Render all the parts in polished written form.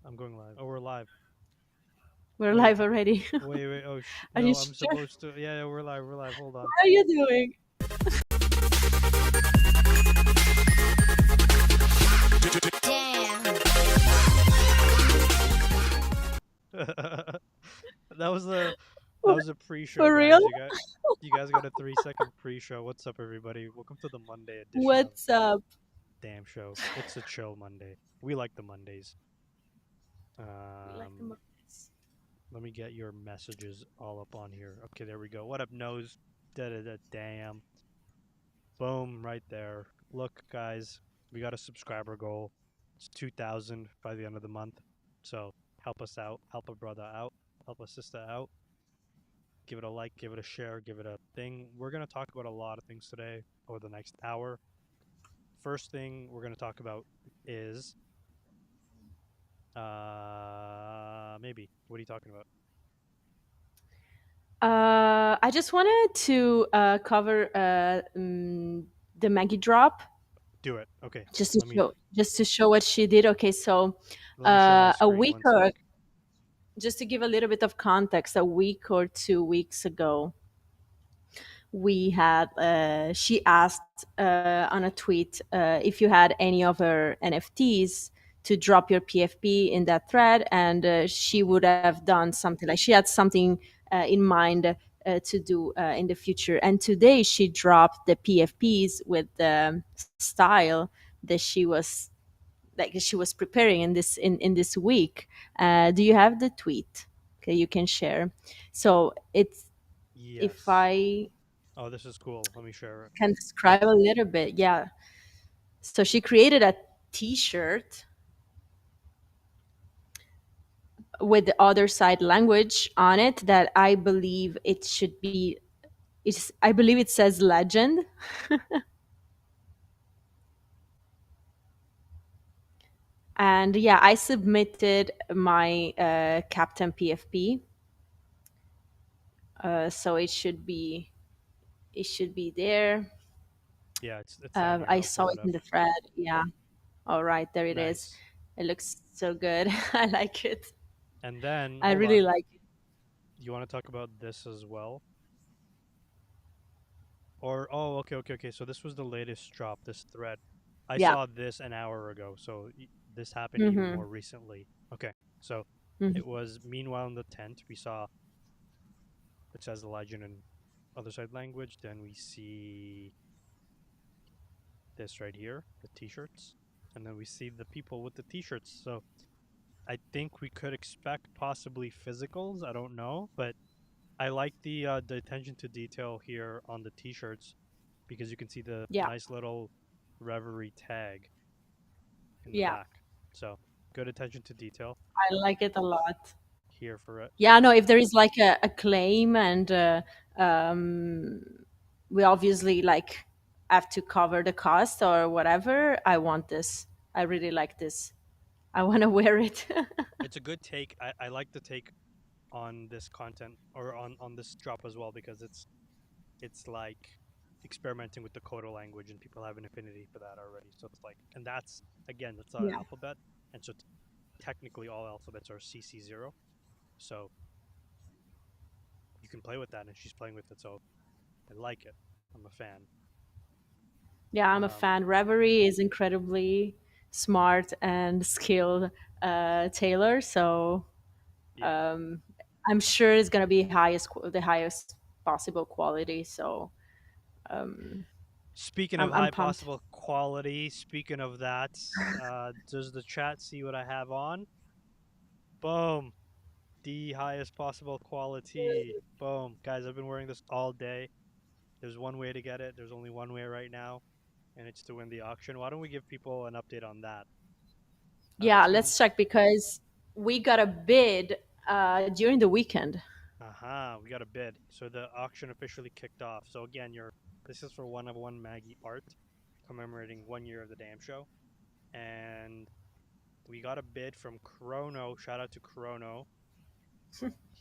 I'm going live. Oh, we're live. We're Wait, live already. wait. Oh, Are you no, I'm sure? supposed to. Yeah, we're live. We're live. Hold on. How are you doing? Damn. that was a that was a pre-show, For real? guys. You guys got a 3-second pre-show. What's up, everybody? Welcome to the Monday edition of What's up? Damn Show. It's a chill Monday. We like the Mondays. We like the Um, Muppets. Let me get your messages all up on here. Okay, there we go. What up, nose? Da da da. Damn. Boom, right there. Look, guys, we got a subscriber goal. It's 2,000 by the end of the month. So help us out, help a brother out, help a sister out. Give it a like, give it a share, give it a thing. We're going to talk about a lot of things today over the next hour. First thing we're going to talk about is maybe. What are you talking about? I just wanted to cover the Maggie drop, Do it. Okay. just to Let me show what she did. Okay, so let me share my a screen week one sec. or just to give a little bit of context, a week or 2 weeks ago, we had she asked on a tweet if you had any of her NFTs to drop your PFP in that thread, and she Mhm. would have done something like she had something in mind to do in the future. And today she dropped the PFPs with the style that she was preparing in this week. Do you have the tweet? Okay, you can share. So it's if Yes. I Oh, this is cool. Let me share it. can describe a little bit. Yeah. So she created a T-shirt with the other side language on it that I believe it should be. I believe it says legend. And yeah, I submitted my Captain PFP, so it should be there. Yeah, it's down here. I I'll saw pull it it in up. the thread. Yeah. All right, there it is. Nice. It looks so good. I like it. And then, I hold really on. like it. You want to talk about this as well? Or oh, okay. So this was the latest drop. This thread. I Yeah. saw this an hour ago. So this happened even Mm-hmm. more recently. Okay. So Mm-hmm. it was meanwhile in the tent we saw it says the legend in other side language. Then we see this right here, the t-shirts, and then we see the people with the t-shirts. So I think we could expect possibly physicals. I don't know, but I like the attention to detail here on the t-shirts because you can see the Yeah. nice little Reverie tag in the Yeah. back. So good attention to detail I like it a lot. here for it. Yeah, no, if there is like a claim and um, we obviously like have to cover the cost or whatever, I want this. I really like this. I want to wear it. It's a good take. I like the take on this content or on this drop as well because it's like experimenting with the Kodo language and people have an affinity for that already. So it's like, and that's again, that's our Yeah. alphabet, and so technically all alphabets are CC0. So you can play with that, and she's playing with it. So I like it. I'm a fan. Yeah, I'm a Um, fan. Reverie is incredibly smart and skilled tailor, so yeah. um, I'm sure it's gonna be the highest possible quality. So um, Speaking of I'm high pumped. possible quality, speaking of that, does the chat see what I have on? Boom. The highest possible quality. Boom. Guys, I've been wearing this all day. There's one way to get it. There's only one way right now, and it's to win the auction. Why don't we give people an update on that? Yeah, It's been let's check because we got a bid during the weekend. aha, we got a bid. So the auction officially kicked off. So again, this is for one of one Maggie art, commemorating 1 year of the damn show, and we got a bid from Chrono. Shout out to Chrono.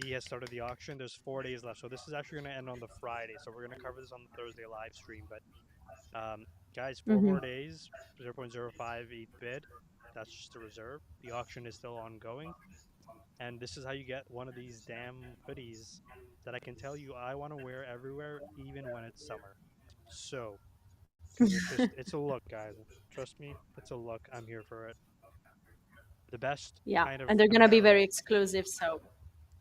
He has started the auction. There's 4 days left, so this is actually going to end on the Friday. So we're going to cover this on the Thursday live stream. But guys, four Hmm. more days. 0.05 bid. That's just a reserve. The auction is still ongoing, and this is how you get one of these damn hoodies that I can tell you I want to wear everywhere, even when it's summer. So, because it's a look, guys. Trust me, it's a look. I'm here for it. The best Yeah, kind of and they're gonna be very apparel, exclusive. So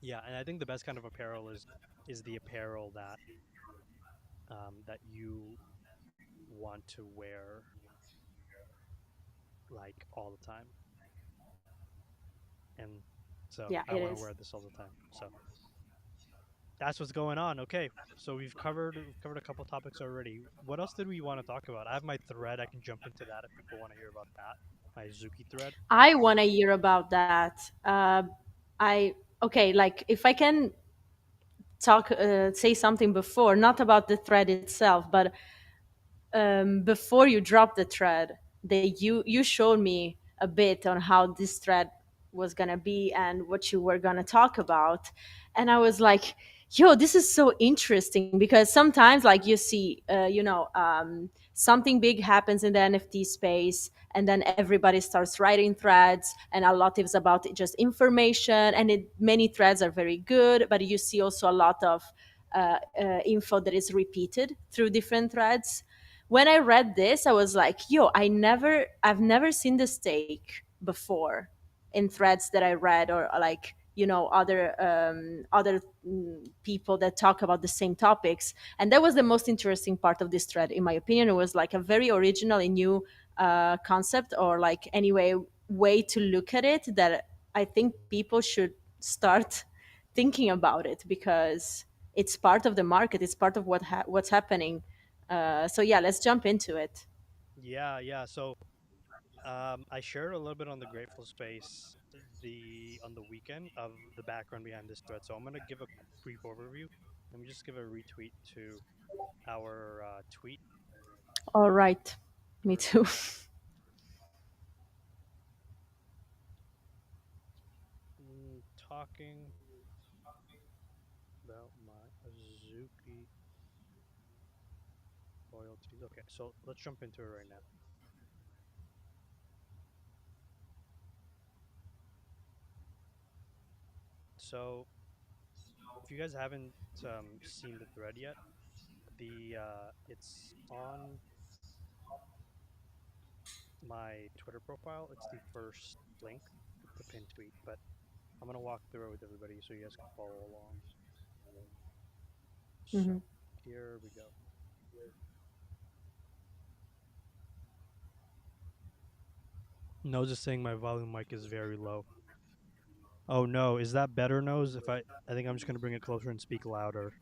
yeah, and I think the best kind of apparel is the apparel that that you want to wear like all the time. And so yeah, I it want to is. wear this all the time. So that's what's going on. Okay, so we've covered a couple topics already. What else did we want to talk about? I have my thread. I can jump into that if people want to hear about that. My Azuki thread. I want to hear about that. I okay, like if I can talk, say something before, not about the thread itself, but before you drop the thread, you showed me a bit on how this thread was gonna be and what you were gonna talk about, and I was like, "Yo, this is so interesting," because sometimes, like you see, something big happens in the NFT space, and then everybody starts writing threads, and a lot is about just information, and many threads are very good, but you see also a lot of info that is repeated through different threads. When I read this, I was like, yo, I've never seen this take before in threads that I read, or like, other people that talk about the same topics. And that was the most interesting part of this thread, in my opinion. It was like a very original and new concept, or like, anyway, way to look at it, that I think people should start thinking about it, because it's part of the market. It's part of what's happening. So yeah, let's jump into it. Yeah, yeah. So I shared a little bit on the Grateful Space on the weekend of the background behind this thread. So I'm gonna give a brief overview. Let me just give a retweet to our tweet. All right, me Where is too. it? Talking about my Azuki royalties. Okay, so let's jump into it right now. So if you guys haven't seen the thread yet, the it's on my Twitter profile. It's the first link, the pin tweet. But I'm gonna walk through it with everybody so you guys can follow along. So Hmm. here we go. Nose is saying my volume mic is very low. Oh no, is that better, Nose? If I think I'm just gonna bring it closer and speak louder.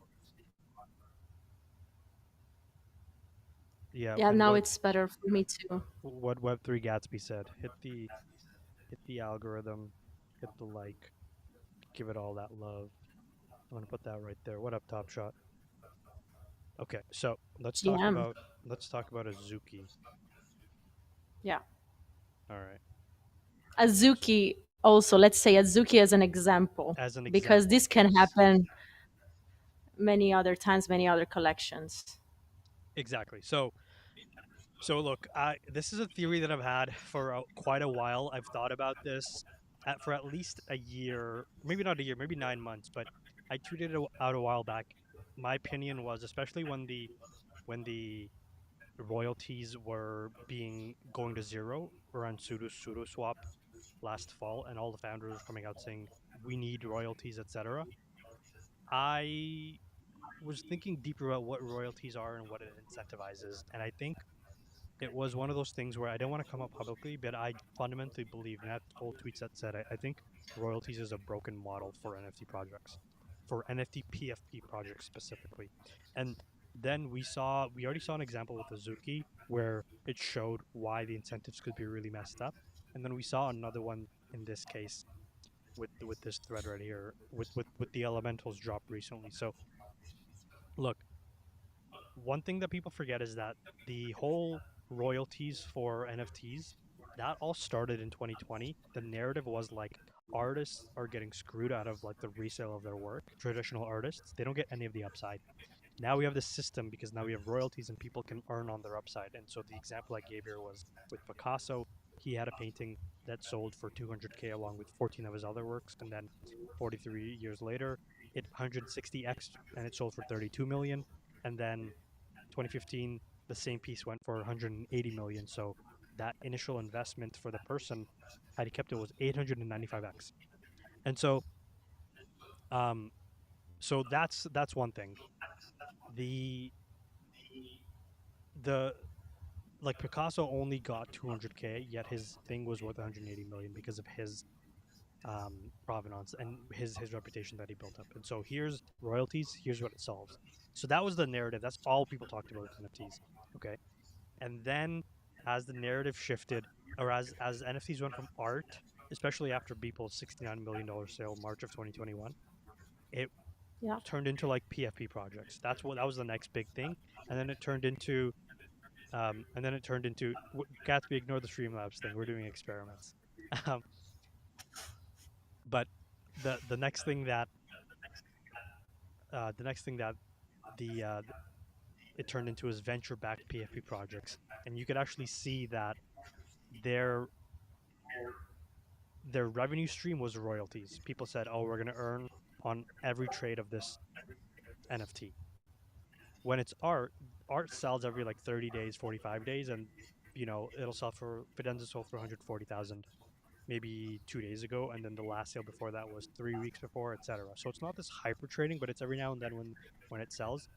Yeah, Yeah, and now it's better for me too. what Web3 Gatsby said. Hit the algorithm, hit the like, give it all that love. I'm gonna put that right there. What up, Top Shot? Okay, so GM. let's talk about Azuki. Yeah. All right, Azuki, also, let's say Azuki as an example, as an because example, this can yes, happen many other times, many other collections. exactly. So look, I this is a theory that I've had for quite a while. I've thought about this for at least a year, maybe not a year, maybe 9 months. But I tweeted it out a while back. My opinion was, especially when the royalties were being going to zero around pseudo swap last fall, and all the founders were coming out saying we need royalties, etc. I was thinking deeper about what royalties are and what it incentivizes, and I think it was one of those things where I didn't want to come up publicly, but I fundamentally believe, and that whole tweets that said, I think royalties is a broken model for NFT projects, for NFT PFP projects specifically. And then we already saw an example with Azuki where it showed why the incentives could be really messed up. And then we saw another one in this case with this thread right here with the elementals drop recently. So look, one thing that people forget is that the whole royalties for NFTs that all started in 2020. The narrative was like artists are getting screwed out of like the resale of their work. Traditional artists, they don't get any of the upside. Now we have this system because now we have royalties and people can earn on their upside. And so the example I gave here was with Picasso. he had a painting that sold for 200K along with 14 of his other works, and then 43 years later, it 160x and it sold for 32 million, and then 2015 the same piece went for 180 million. So that initial investment for the person, had he kept it, was 895x. And um, so that's one thing. The the like Picasso only got 200K, yet his thing was worth 180 million because of his provenance and his reputation that he built up. And so here's royalties. Here's what it solves. So that was the narrative. That's all people talked about with NFTs. Okay, and then as the narrative shifted, or as NFTs went from art, especially after Beeple's $69 million sale March of 2021, it Yeah. turned into like PFP projects. That was the next big thing, and then it turned into Gatsby, ignore the Streamlabs thing. We're doing experiments. Um, but the next thing that the next thing that the it turned into is venture-backed PFP projects, and you could actually see that their their revenue stream was royalties. People said, "Oh, we're going to earn on every trade of this NFT." When it's art, art sells every like 30 days, 45 days, and it'll sell for Fidenza sold for 140,000 maybe 2 days ago, and then the last sale before that was 3 weeks before, etc. So it's not this hyper trading, but it's every now and then when it sells.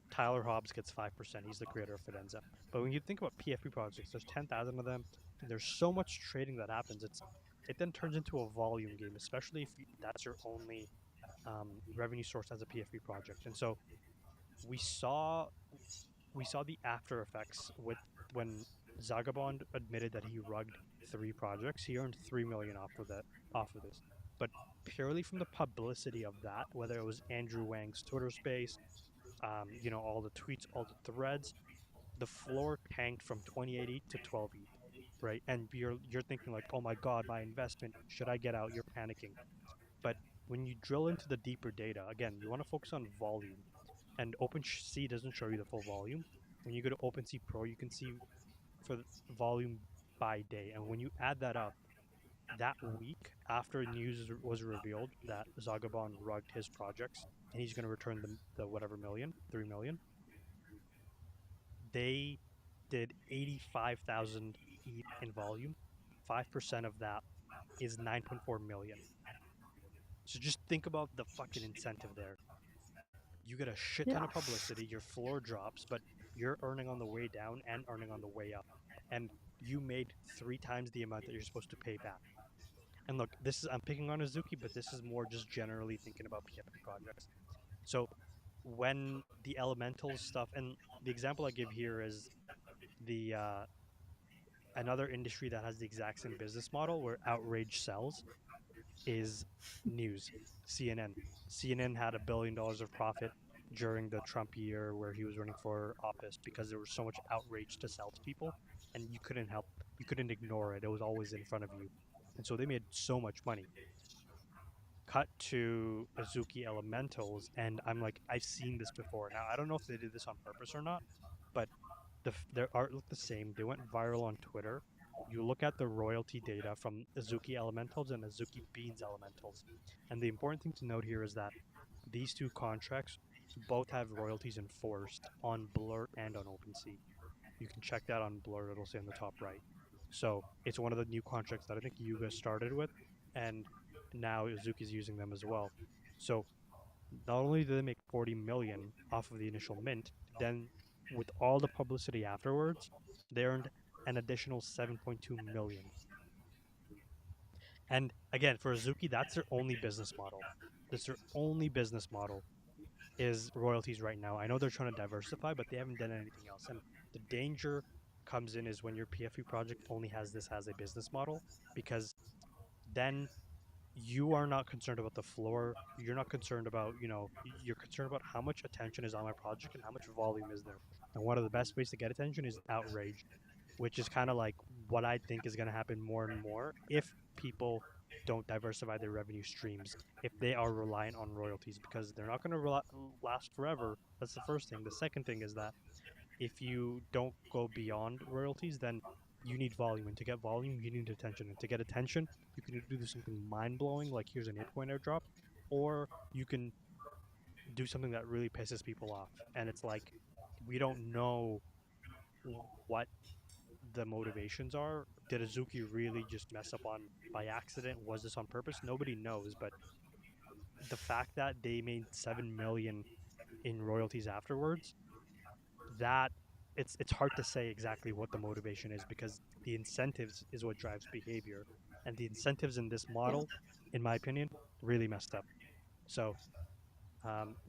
Tyler Hobbs gets 5%. He's the creator of Fidenza. But when you think about PFP projects, there's 10,000 of them. There's so much trading that happens. It then turns into a volume game, especially if that's your only revenue source as a PFP project. And so we saw we saw the after effects with when Zagabond admitted that he rugged 3 projects. He earned 3 million off of this, but purely from the publicity of that, whether it was Andrew Wang's Twitter space, all the tweets, all the threads, the floor tanked from 2080 to 12 ETH, right? And you're thinking like, oh my god, my investment, should I get out? You're panicking. But when you drill into the deeper data, again, you want to focus on volume, and OpenSea doesn't show you the full volume. When you go to OpenSea Pro, you can see for the volume by day, and when you add that up, that week after news was revealed that Zagabon rugged his projects and he's going to return the whatever million, 3 million, they did 85,000 ETH in volume. 5% of that is 9.4 million. So just think about the fucking incentive there. You get a shit ton Yeah. of publicity, your floor drops, but you're earning on the way down and earning on the way up. And you made 3 times the amount that you're supposed to pay back. And look, I'm picking on Azuki, but this is more just generally thinking about PFP projects. So when the elementals stuff, and the example I give here is the another industry that has the exact same business model where outrage sells is news. CNN. CNN had $1 billion of profit during the Trump year where he was running for office because there was so much outrage to sell to people, and you couldn't ignore it. It was always in front of you, and so they made so much money. Cut to Azuki Elementals, and I'm like, I've seen this before. Now I don't know if they did this on purpose or not, but their art looked the same. They went viral on Twitter. You look at the royalty data from Azuki Elementals and Azuki Beans Elementals, and the important thing to note here is that these 2 contracts both have royalties enforced on Blur and on OpenSea. You can check that on Blur; it'll say on the top right. So it's one of the new contracts that I think Yuga started with, and now Azuki's using them as well. So not only did they make 40 million off of the initial mint, then with all the publicity afterwards, they earned an additional 7.2 million. And again, for Azuki, that's their only business model. That's their only business model is royalties right now. I know they're trying to diversify, but they haven't done anything else. And the danger comes in is when your PFE project only has this as a business model, because then you are not concerned about the floor. You're not concerned about, you're concerned about how much attention is on my project and how much volume is there. And one of the best ways to get attention is outrage, which is kind of like what I think is going to happen more and more if people don't diversify their revenue streams, if they are reliant on royalties, because they're not going to last forever. That's the first thing. The second thing is that if you don't go beyond royalties, then you need volume, and to get volume, you need attention, and to get attention, you can either do something mind blowing, like here's an Apecoin airdrop, or you can do something that really pisses people off. And it's like we don't know what the motivations are. Did Azuki really just mess up on by accident? Was this on purpose? Nobody knows, but the fact that they made 7 million in royalties afterwards, that it's hard to say exactly what the motivation is because the incentives is what drives behavior, and the incentives in this Yeah. model, in my opinion, really messed up. So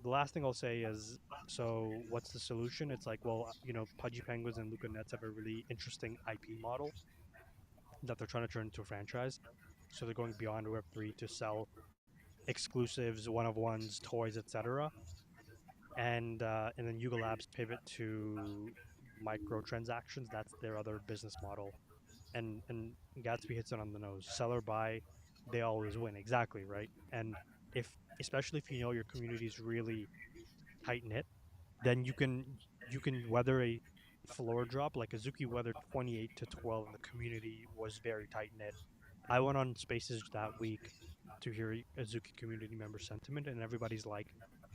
the last thing I'll say is, so what's the solution? It's like, well, Pudgy Penguins and Luca Nets have a really interesting IP model that they're trying to turn into a franchise. So they're going beyond Web3 to sell exclusives, one of ones, toys, etc. And then Yuga Labs pivot to microtransactions. That's their other business model. And Gatsby hits it on the nose. Seller buy, they always win. Exactly, right? And if especially if you know your community is really tight knit, then you can weather a floor drop like Azuki weathered 28 to 12, and the community was very tight knit. I went on Spaces that week to hear Azuki community member sentiment, and everybody's like,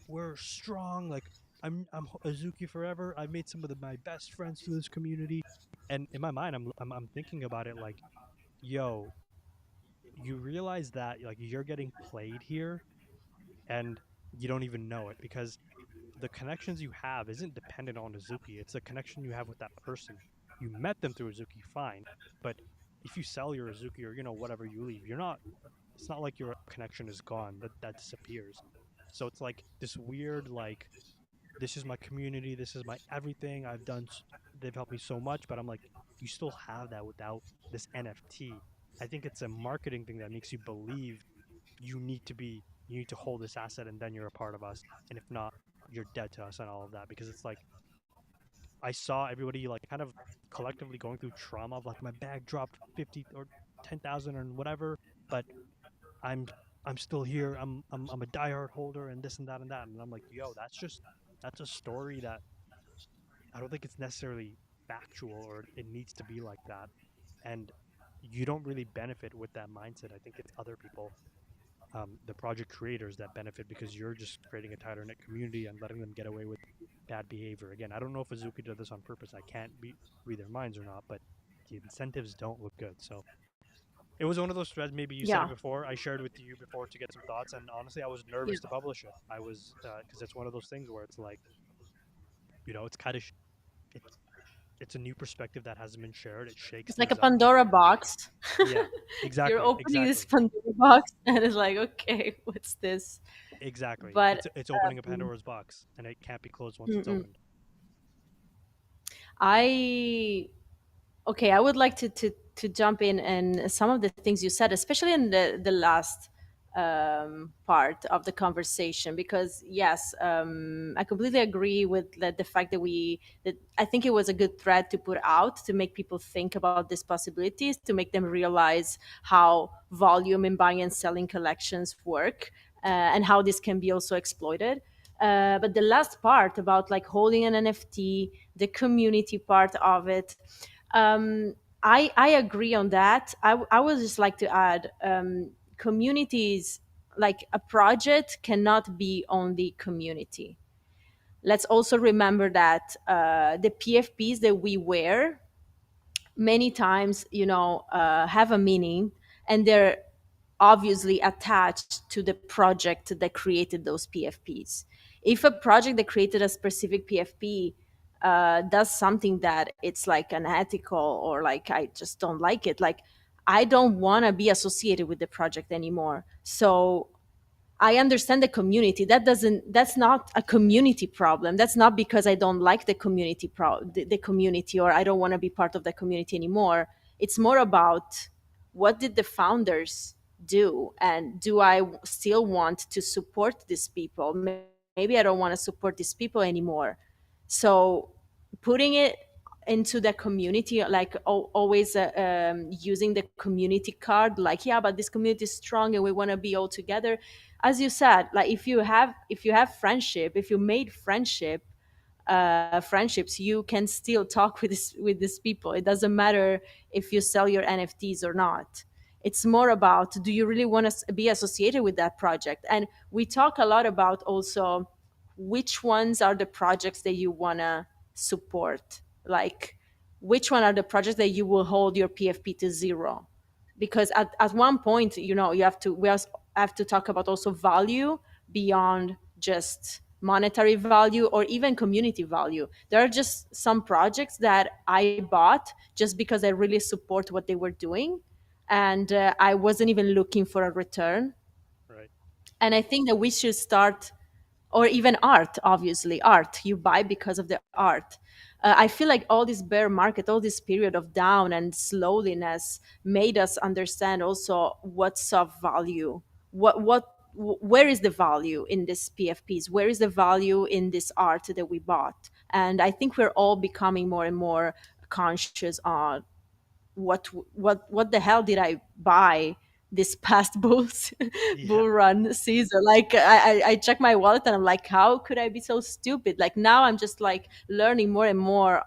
"We're strong. Like I'm Azuki forever. I've made some of my best friends through this community." And in my mind, I'm thinking about it like, "Yo, you realize that like you're getting played here, and you don't even know it because the connections you have isn't dependent on Azuki. It's a connection you have with that person. You met them through Azuki, fine, but if you sell your Azuki or whatever you leave, you're not. It's not like your connection is gone. That disappears. So it's like this weird like this is my community. This is my everything. They've helped me so much, but I'm like you still have that without this NFT. I think it's a marketing thing that makes you believe you need to hold this asset and then you're a part of us, and if not, you're dead to us and all of that. Because it's like I saw everybody like kind of collectively going through trauma of like my bag dropped 50 or 10,000 or whatever, but i'm I'm still here. I'm a diehard holder and this and that and that, and I'm like, yo, that's a story that I don't think it's necessarily factual or it needs to be like that. And you don't really benefit with that mindset. I think it's other people, the project creators, that benefit because you're just creating a tighter knit community and letting them get away with bad behavior. Again, I don't know if Azuki did this on purpose. I can't read their minds or not, but the incentives don't look good. So it was one of those threads. Maybe you said it Yeah. before. I shared with you before to get some thoughts, and honestly, I was Yeah. nervous to publish it. I was because it's one of those things where it's like it's kind of it, it's a new perspective that hasn't been shared. It shakes It's like a things up. Pandora box. Yeah, You're exactly, opening this exactly. Pandora box, and it's like, okay, what's this? Exactly. But It's opening a um, Pandora's box, and it can't be closed once it's mm-mm. opened. I okay, I would like to jump in and some of the things you said, especially in the last part of the conversation, because yes, I completely agree with the fact that I think it was a good thread to put out to make people think about these possibilities, to make them realize how volume in buying and selling collections work, and how this can be also exploited. But the last part about like holding an NFT, the community part of it, um, I agree on that. I would just like to add, communities, like a project cannot be only community. Let's also remember that the PFPs that we wear many times, have a meaning, and they're obviously attached to the project that created those PFPs. If a project that created a specific PFP does something that it's like unethical, or like I just don't like it, like I don't want to be associated with the project anymore. So I understand the community. That's not a community problem. That's not because I don't like the community, or I don't want to be part of the community anymore. It's more about what did the founders do, and do I still want to support these people? Maybe I don't want to support these people anymore. So putting it into the community, like always using the community card, like, yeah, but this community is strong and we want to be all together. As you said, like if you have friendship, if you made friendship, friendships, you can still talk with these people. It doesn't matter if you sell your NFTs or not. It's more about, do you really want to be associated with that project? And we talk a lot about also which ones are the projects that you want to support. Like, which one are the projects that you will hold your PFP to zero? Because at one point, you have to, have to talk about also value beyond just monetary value or even community value. There are just some projects that I bought just because I really support what they were doing, and I wasn't even looking for a return. Right. And I think that we should start, or even art, obviously art you buy because of the art. I feel like all this bear market, all this period of down and slowliness made us understand also what's of value. Where is the value in this PFPs? Where is the value in this art that we bought? And I think we're all becoming more and more conscious on what the hell did I buy this past Yeah. bull run season? Like I check my wallet and I'm like, how could I be so stupid? Like now I'm just like learning more and more,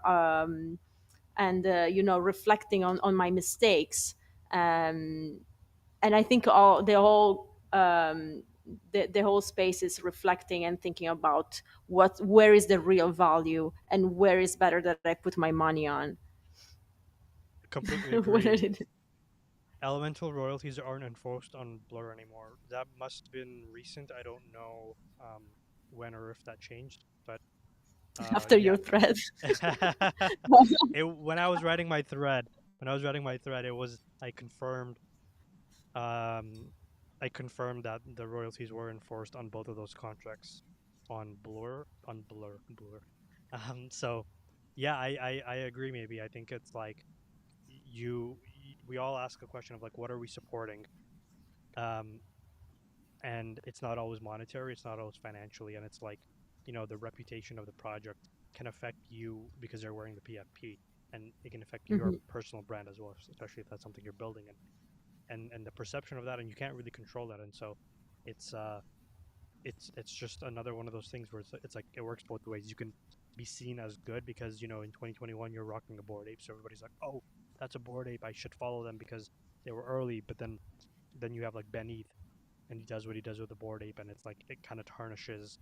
and reflecting on my mistakes. um and I think all the whole space is reflecting and thinking about where is the real value and where is better that I put my money on. Completely What are agree. it? Elemental royalties aren't enforced on Blur anymore. That must have been recent. I don't know when or if that changed, but After yeah. your thread. When I was writing my thread, it was um I confirmed that the royalties were enforced on both of those contracts on Blur. So yeah, I agree. Maybe I think it's like we all ask a question of like, what are we supporting? Um, and it's not always monetary, it's not always financially, and it's like, the reputation of the project can affect you because they're wearing the PFP, and it can affect your Mhm. personal brand as well, especially if that's something you're building, and the perception of that, and you can't really control that, and so it's it's just another one of those things where it's like it works both ways. You can be seen as good because in 2021 you're rocking a board ape, so everybody's like, oh, that's a board ape, I should follow them because they were early. But then you have like Ben Eth, and he does what he does with the board ape, and it's like it kind of tarnishes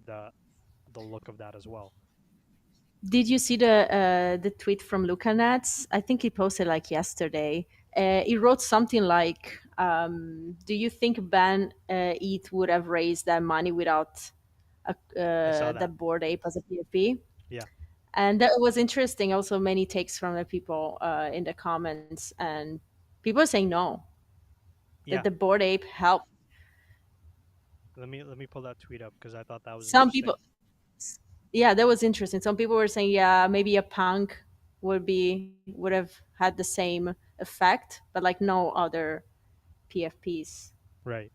the the look of that as well. Did you see the tweet from Luca Nats? I think he posted like yesterday. He wrote something like, "Do you think Ben Eth would have raised that money without I saw the that. board ape as a PFP?" Yeah. And that was interesting. Also, many takes from the people in the comments, and people are saying no, that Yeah. the board ape helped. Let me pull that tweet up because I thought that was Some interesting. people, yeah, that was interesting. Some people were saying, yeah, maybe a punk would have had the same effect, but like no other PFPs. Right.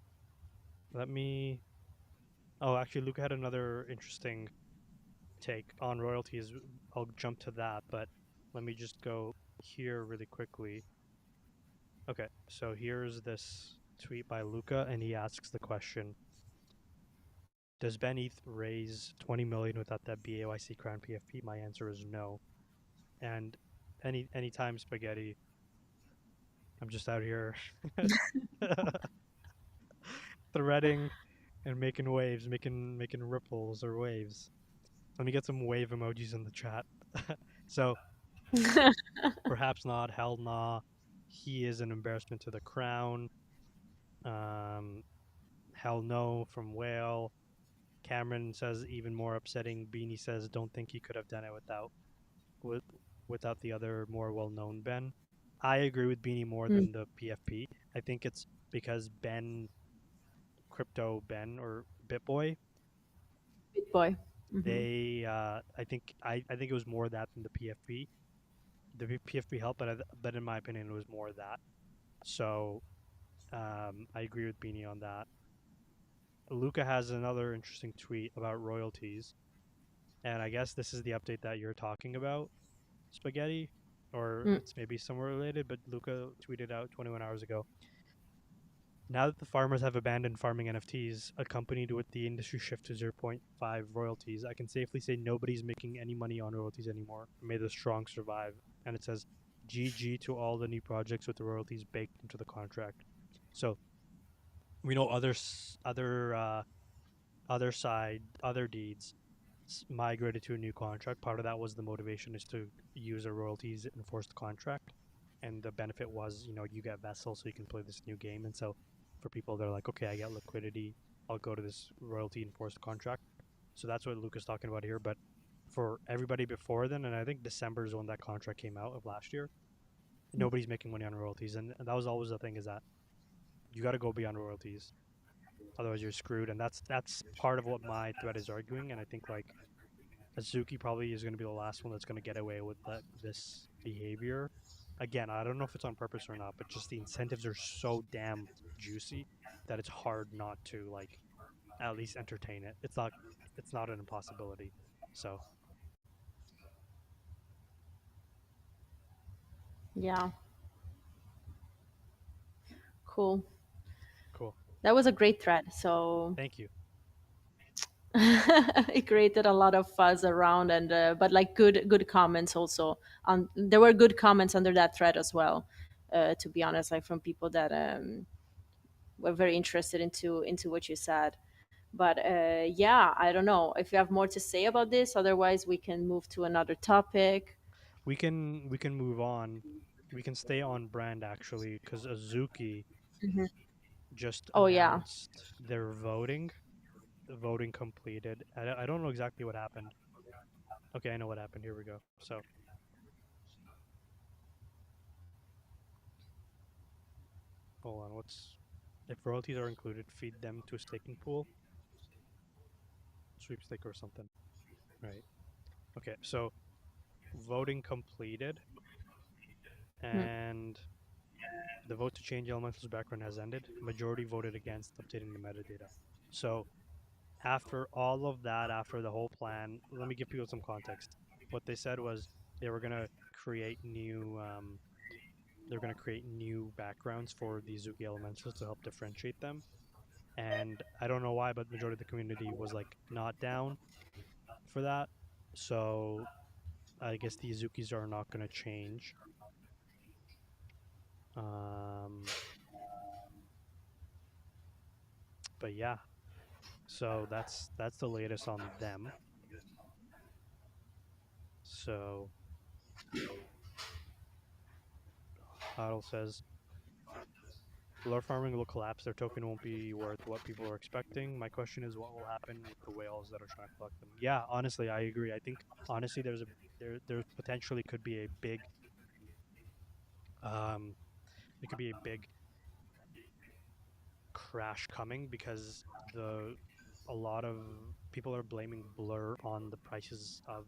Let me. Oh, actually, Luca had another interesting take on royalties. I'll jump to that, but let me just go here really quickly. Okay, so here's this tweet by Luca, and he asks the question: does Ben ETH raise 20 million without that BAYC Crown PFP? My answer is no. And anytime spaghetti, I'm just out here threading and making waves, making ripples or waves. Let me get some wave emojis in the chat. So perhaps not, hell nah. He is an embarrassment to the crown. Um, hell no from Whale. Cameron says even more upsetting. Beanie says don't think he could have done it with without the other more well known Ben. I agree with Beanie more Mm, than the PFP. I think it's because Ben, Crypto Ben or BitBoy, big boy. Hmm. I think it was more that than the PFP. The PFP helped, but in my opinion, it was more that. So I agree with Beanie on that. Luca has another interesting tweet about royalties, and I guess this is the update that you're talking about, Spaghetti, or Mm. it's maybe somewhere related. But Luca tweeted out 21 hours ago. Now that the farmers have abandoned farming NFTs, accompanied with the industry shift to 0.5 royalties, I can safely say nobody's making any money on royalties anymore. May the strong survive. And it says, GG to all the new projects with the royalties baked into the contract. So we know other side, other deeds migrated to a new contract. Part of that was the motivation is to use a royalties enforced contract, and the benefit was you get vessels so you can play this new game. And so for people, they're like, okay, I get liquidity, I'll go to this royalty enforced contract. So that's what Luke is talking about here. But for everybody before then, and I think December is when that contract came out of last year, nobody's making money on royalties, and that was always the thing, is that you got to go beyond royalties, otherwise you're screwed. And that's part of what my thread is arguing. And I think like Azuki probably is going to be the last one that's going to get away with this behavior. Again, I don't know if it's on purpose or not, but just the incentives are so damn juicy that it's hard not to like at least entertain it. It's not an impossibility. So Yeah, cool. cool. That was a great thread. So Thank you. it created a lot of fuzz around, and but like good comments also. There were good comments under that thread as well. To be honest, like from people that were very interested into what you said. But yeah, I don't know if you have more to say about this. Otherwise, we can move to another topic. We can move on. We can stay on brand actually, because Azuki Mhm. just Oh yeah. announced their voting. The voting completed. I don't know exactly what happened. Okay, I know what happened. Here we go. So hold on. What's if royalties are included? Feed them to a staking pool, sweepstake or something. Right. Okay. So voting completed, Mm. and the vote to change Elemental's background has ended. Majority voted against updating the metadata. So after all of that, after the whole plan, let me give people some context. What they said was they were gonna create new they're gonna create new backgrounds for the Zuki elementals to help differentiate them. And I don't know why, but majority of the community was like not down for that. So I guess the Azukis are not gonna change. Um, but yeah, so that's the latest on them. So Huddle says lure farming will collapse. Their token won't be worth what people are expecting. My question is, what will happen with the whales that are trying to collect them? Yeah, honestly, I agree. I think honestly, there potentially could be a big um, it could be a big crash coming, because the a lot of people are blaming Blur on the prices of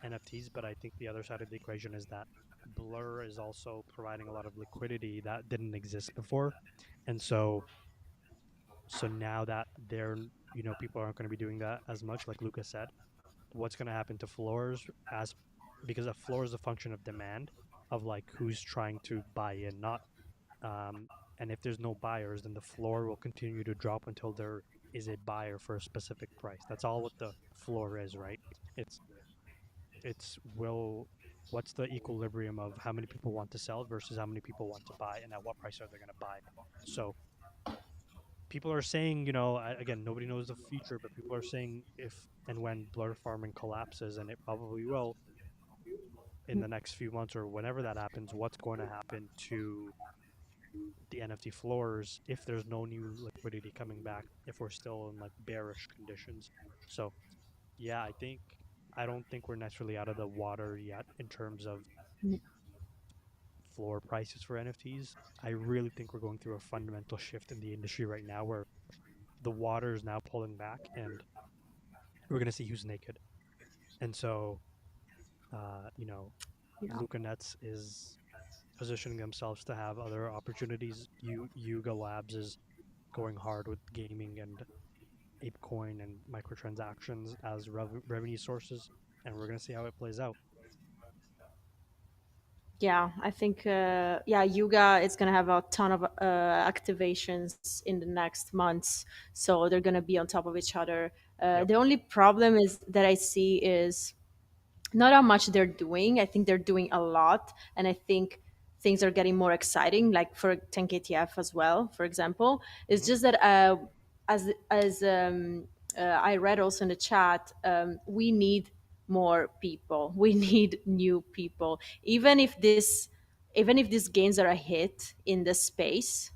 NFTs, but I think the other side of the equation is that Blur is also providing a lot of liquidity that didn't exist before. And so now that they're people aren't going to be doing that as much, like Lucas said, what's going to happen to floors, as because a floor is a function of demand, of like who's trying to buy in, not um, and if there's no buyers, then the floor will continue to drop until there is a buyer for a specific price. That's all what the floor is, right? It's it's will what's the equilibrium of how many people want to sell versus how many people want to buy, and at what price are they going to buy. So people are saying, again, nobody knows the future, but people are saying if and when blur farming collapses, and it probably will in the next few months or whenever that happens, what's going to happen to the NFT floors if there's no new liquidity coming back, if we're still in like bearish conditions. So yeah, I don't think we're necessarily out of the water yet in terms of Mm. floor prices for NFTs. I really think we're going through a fundamental shift in the industry right now, where the water is now pulling back, and we're going to see who's naked. And so, you know, Yeah. Luca Nets is positioning themselves to have other opportunities. Yuga Labs is going hard with gaming and ApeCoin and microtransactions as revenue sources, and we're going to see how it plays out. Yeah, I think yeah, Yuga is gonna have a ton of activations in the next months, so they're gonna be on top of each other. Yep. The only problem is that I see is not how much they're doing. I think they're doing a lot, and I think things are getting more exciting. Like for 10KTF as well, for example. It's Hmm. just that as I read also in the chat, we need more people. We need new people. Even if these games are a hit in the space,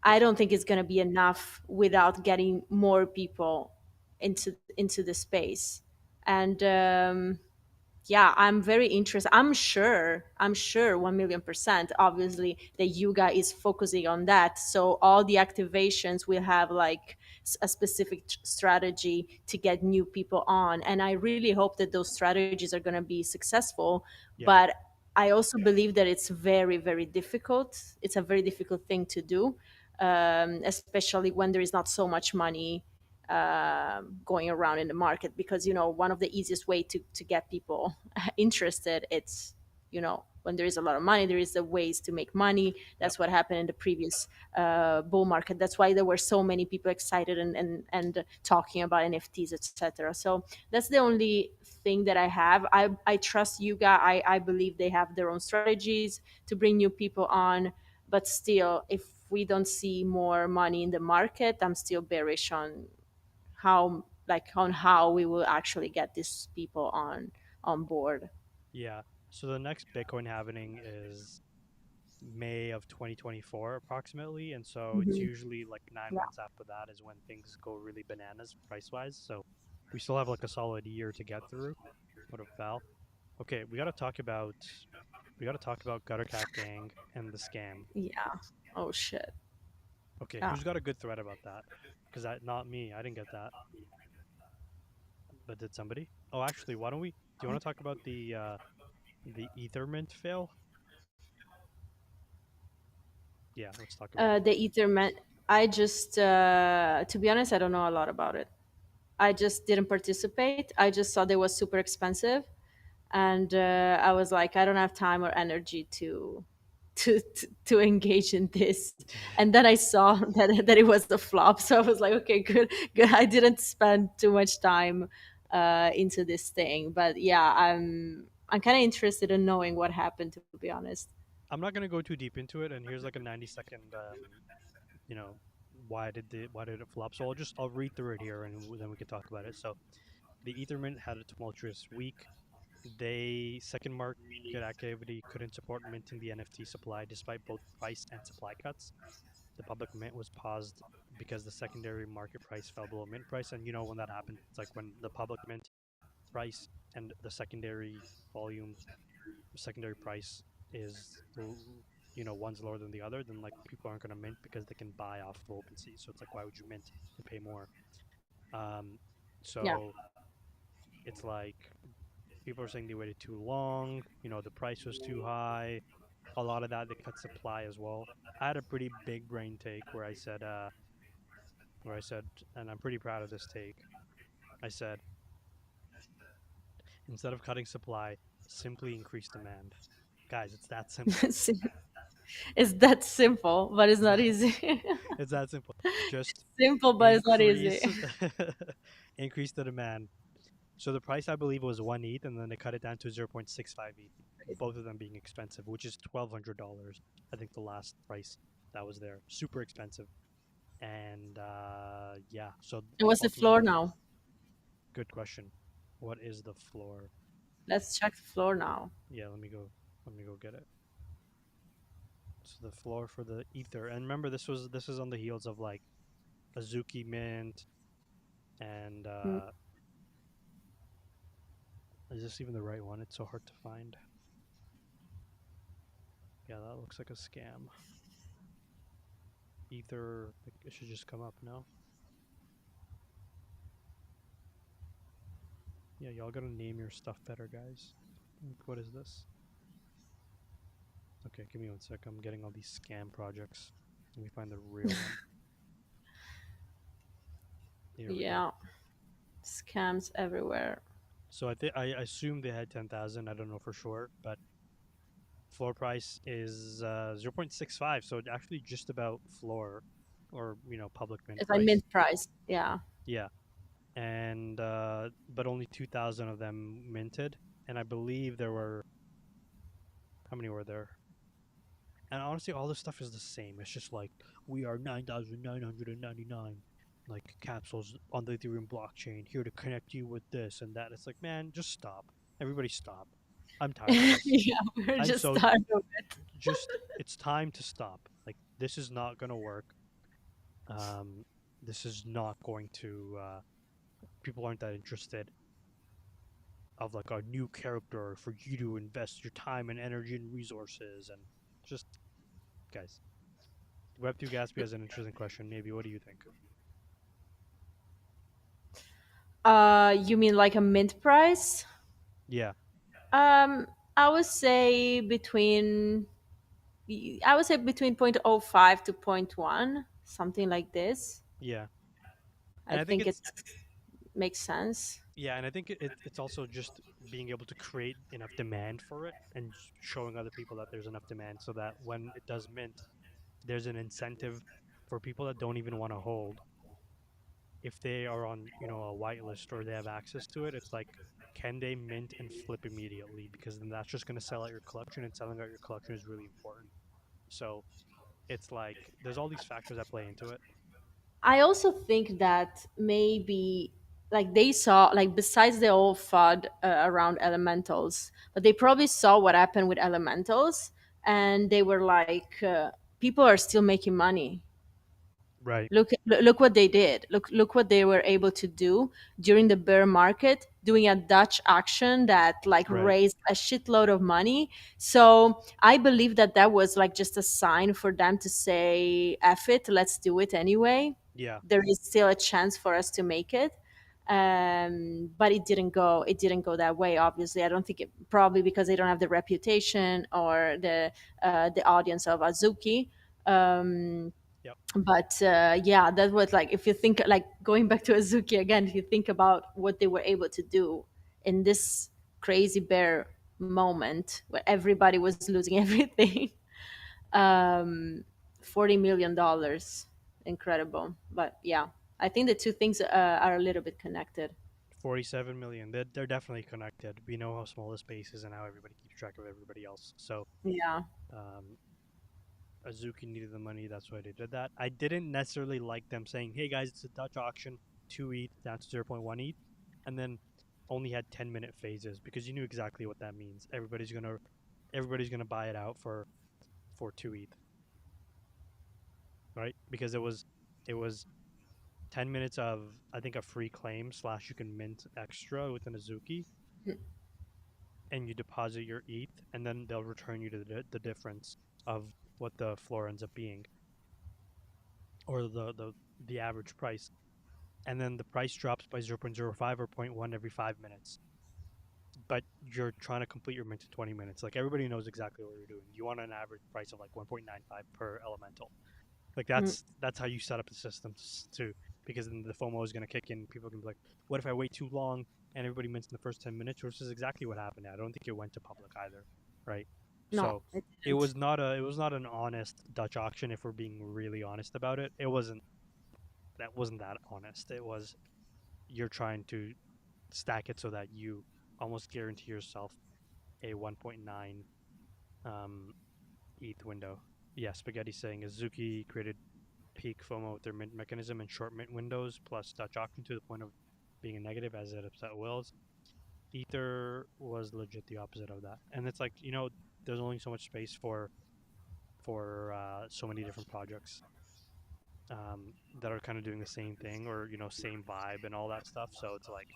I Yeah. don't think it's going to be enough without getting more people into the space. And yeah, I'm very interested. I'm sure 1 million percent obviously that Yuga is focusing on that, so all the activations will have like a specific strategy to get new people on, and I really hope that those strategies are going to be successful. Yeah. But I also believe that it's very, very difficult. It's a very difficult thing to do, especially when there is not so much money going around in the market, because one of the easiest way to get people interested, it's when there is a lot of money, there is a ways to make money. Yep. That's what happened in the previous bull market. That's why there were so many people excited and talking about NFTs, etc. So that's the only thing that I have. I trust Yuga. I believe they have their own strategies to bring new people on, but still, if we don't see more money in the market, I'm still bearish on how we will actually get these people on board. Yeah. So the next Bitcoin halving is May of 2024 approximately, and so it's Hmm. usually like nine Yeah. months after that is when things go really bananas price wise. So we still have like a solid year to get through. What a Val. Okay, we got to talk about Gutter Cat Gang and the scam. Yeah. Oh shit. Okay, Yeah. who's got a good thread about that? Because that not me. I didn't get that, but did somebody? Oh, actually, why don't we? Do you want to talk about the Ethermint fail? Yeah, let's talk about it. The Ethernet. I just, to be honest, I don't know a lot about it. I just didn't participate. I just saw they was super expensive, and I was like, I don't have time or energy to engage in this. And then I saw that it was a flop, so I was like, okay, good, good. I didn't spend too much time into this thing, but yeah, I'm kind of interested in knowing what happened. To be honest. I'm not gonna go too deep into it, and here's like a 90-second, you know, why did it flop? So I'll read through it here, and then we can talk about it. So the Ethermint had a tumultuous week. They second market activity couldn't support minting the NFT supply despite both price and supply cuts. The public mint was paused because the secondary market price fell below mint price, and when that happens, it's like when the public mint price and the secondary price is one's lower than the other, then like people aren't going to mint because they can buy off of OpenSea. So it's like, why would you mint and pay more? Um, Yeah. so it's like people are saying they waited too long. The price was too high. A lot of that they cut supply as well. I had a pretty big brain take where I said, and I'm pretty proud of this take. I said, instead of cutting supply, simply increase demand. Guys, it's that simple. It's that simple, but it's not easy. It's that simple. Just Simple, but it's not easy. increase increase the demand. So the price I believe was 1 ETH, and then they cut it down to 0.65 ETH. Both of them being expensive, which is $1,200. I think the last price that was there, super expensive. And yeah, so And what's the floor ultimately, now? good question. What is the floor? Let's check the floor now. Yeah, let me go. Let me go get it. So the floor for the ether, and remember, this is on the heels of like Azuki Mint, and Mm, is this even the right one? It's so hard to find. Yeah, that looks like a scam. Ether, like, it should just come up. No. Yeah, y'all gotta name your stuff better, guys. Like, what is this? Okay, give me one sec. I'm getting all these scam projects. Let me find the real one. Here we go. yeah, scams everywhere. So I assume they had 10,000. I don't know for sure, but Floor price is 0.65, so actually just about floor, or public mint It's like price. mint price. Yeah. Yeah, and but only 2,000 of them minted, and I believe there were, how many were there? And honestly, all this stuff is the same. It's just like, we are 9,999 like capsules on the Ethereum blockchain, here to connect you with this and that. It's like, man, just stop. Everybody stop. I'm tired of this. Yeah, we're I'm just so tired of it. just it's time to stop. Like, this is not going to work. Um this is not going to people aren't that interested of like a new character for you to invest your time and energy and resources. And just, guys, Web2 Gatsby has an interesting question. Maybe, what do you think? You mean like a mint price? Yeah, Um, I would say between I would say between 0.05 to point 0.1, something like this. yeah, I and I think think it it's makes sense. yeah, and I think it's also just being able to create enough demand for it, and showing other people that there's enough demand, so that when it does mint, there's an incentive for people that don't even want to hold. If they are on, a whitelist, or they have access to it, it's like, can they mint and flip immediately? Because then that's just going to sell out your collection, and selling out your collection is really important. So it's like, there's all these factors that play into it. I also think that maybe like they saw like besides the whole FUD around elementals, but they probably saw what happened with elementals, and they were like, people are still making money. Right. Look what they did. Look what they were able to do during the bear market, doing a Dutch auction that like Right. raised a shitload of money. So I believe that that was like just a sign for them to say, "F it, let's do it anyway." Yeah. There is still a chance for us to make it. But it didn't go. It didn't go that way. Obviously, I don't think it, probably because they don't have the reputation or the audience of Azuki. Um, Yep. but yeah, that was like, if you think like going back to Azuki again, if you think about what they were able to do in this crazy bear moment where everybody was losing everything. um 40 million dollars, incredible. But yeah, I think the two things are a little bit connected. 47 million. They're definitely connected. We know how small the space is and how everybody keeps track of everybody else. So, Yeah. um, Azuki needed the money. That's why they did that. I didn't necessarily like them saying, "Hey guys, it's a Dutch auction, 2 ETH down to 0.1 ETH," and then only had 10-minute phases, because you knew exactly what that means. Everybody's gonna buy it out for 2 ETH, right? Because it was 10 minutes of, I think, a free claim slash you can mint extra with an Azuki, and you deposit your ETH, and then they'll return you to the difference of what the floor ends up being, or the average price. And then the price drops by 0.05 or zero point 0.1 every 5 minutes. But you're trying to complete your mint in 20 minutes. Like, everybody knows exactly what you're doing. You want an average price of like 1.95 per elemental. Like, Mm. that's how you set up the system to, because then the FOMO is going to kick in. People can be like, what if I wait too long and everybody mints in the first 10 minutes? Which is exactly what happened. I don't think it went to public either, right? No, So it it didn't. was not an honest Dutch auction, if we're being really honest about it. Wasn't that honest. It was, you're trying to stack it so that you almost guarantee yourself a 1.9 um, ETH window. Yeah, Spaghetti saying Azuki created peak FOMO with their mint mechanism and short mint windows plus Dutch auction to the point of being a negative, as it upset Wills. Ether was legit the opposite of that. And it's like, there's only so much space for so many different projects that are kind of doing the same thing, or same vibe and all that stuff. So it's like,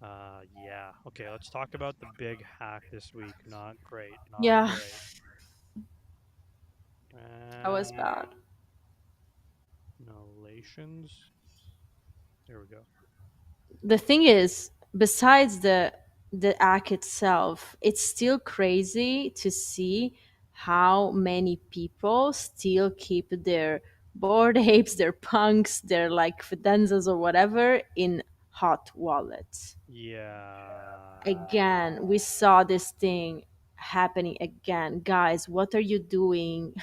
yeah. Okay, let's talk about the big hack this week. Not great. Not Yeah, great. that was And bad. Relations. There we go. The thing is, besides the act itself, it's still crazy to see how many people still keep their board apes, their punks, their like fidenzas or whatever in hot wallets. Yeah. Again, we saw this thing happening again. Guys, what are you doing?